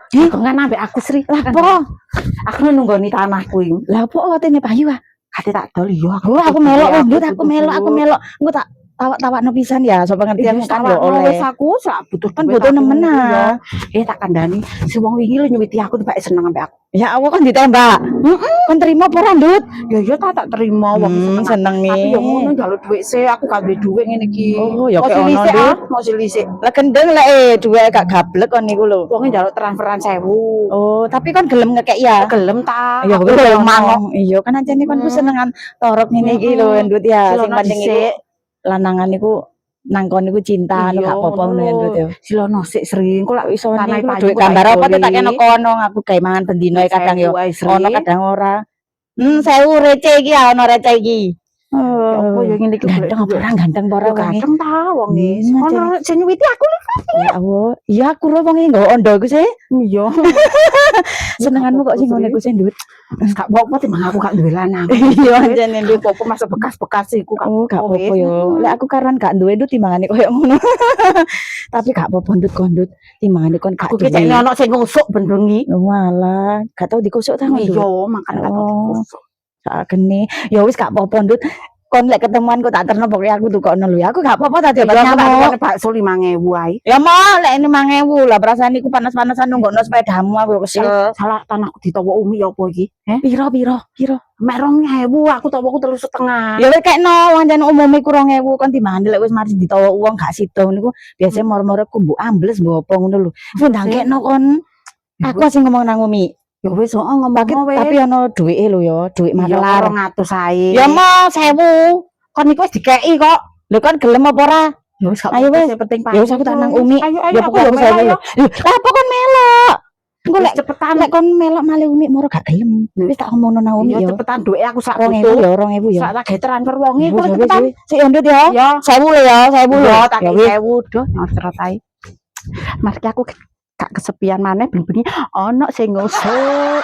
Kan ambek aku Sri. Lah apa? Aku nunggoni tanahku iki. Lah apa katene Bayu ah? Kate tak dol yo Aku melok wendut, aku melok. Engko tak tawak-tawakno pisan ya, so pengertianmu kan yo oleh. Wis aku sak butuh kan butuh nemen ah. Tak kandhani si wong wingi lho nyuwiti aku tiba seneng ambek aku. Ya Allah kan ditembak. Kan terima apa ora, Ndut? Ya tak terima wong seneng nih. Tapi yo ngono njaluk dhuwit sih, aku gak duwe dhuwit ngene iki. Oh, ya kok ono Ndut. Mau silisik. Lah gendeng lek dhuwit gak gablek kon niku lho. Wong njaluk transferan 1000. Oh, tapi kan gelem ngekek ya. Gelem ta. Ya wis mangok. Iya kan ancene kon senengan torok ngene iki lho, Ndut ya. Sing penting iku lanangan niku nangkon niku cinta anu gak apa-apa ngono ya Ndut ya. Silono sik sering kok lak iso tanah dhuwit gambar apa tak kene kono aku gawe mangan bendino kadang yo ono kadang ora. 1000 receh iki ya ono receh iki. Apa ya ngene iki ganteng ora ganteng ta wong iki. Ono sing nyuwiti aku lho. Ya Allah, iya aku ro wong iki nggawa ondo iku sih. Iya. Senenganmu kok sing ngono iku sih Ndut. Gak apa-apa timbang aku gak duwe lanang. Iya anjene Ndut apa masuk bekas-bekas iku gak apa-apa yo. Lek aku karan gak duwe Ndut timbangane koyo ngono. Tapi gak apa-apa Ndut timbangane kon gak duwe. Aku kecekne ono sing ngusuk bendengi. Walah, gak tau dikusuk ta Ndut. Iya, makane gak tau dikusuk. Sakene. Ya wis gak apa-apa Ndut. Kon lek ketemuan kok tak terno pokoke aku tukokno lho ya. Aku gak apa-apa tadi nyamuk bakso 5.000 ae. Ya mau lek 5.000 lah perasaan iku panas-panasan nunggokno sepedamu aku kesel. Salah tanahku ditawa Umi ya apa iki? Piro? Mek 2.000 aku tawaku 3,5. Ya wis kekno wancen umum iku 2.000 kon timbangane lek wis mari ditawa uang gak sida niku biasane moro-moro ku mbok ambles mbok apa ngono lho. Wis ndangkekno kon. Aku sing ngomong nang Umi. Ya wis ngomong tapi ono duwike lho ya, duwik makelar 200 ae. Ya mau 1000. Kon iku wis dikeki kok. Lho kon gelem apa ora? Ya wis ayo wis penting ya wis aku tak nang Umi. Ya pokoknya 1000. Lah apa kon melok? Engko lek cepetan lek kon melok male Umi moro gak gelem. Wis tak omongno nang Umi ya. Cepetan duwike aku sak 2.000 ya 2.000 ya. Sak tak gawe transfer wonge kok cepetan. Sik Ndut ya. 1000 lho ya, 1000 lho. Tak 1000 doh nyocrot ae. Mas ki aku gak kesepian maneh ben-bengi ono sing ngusuk.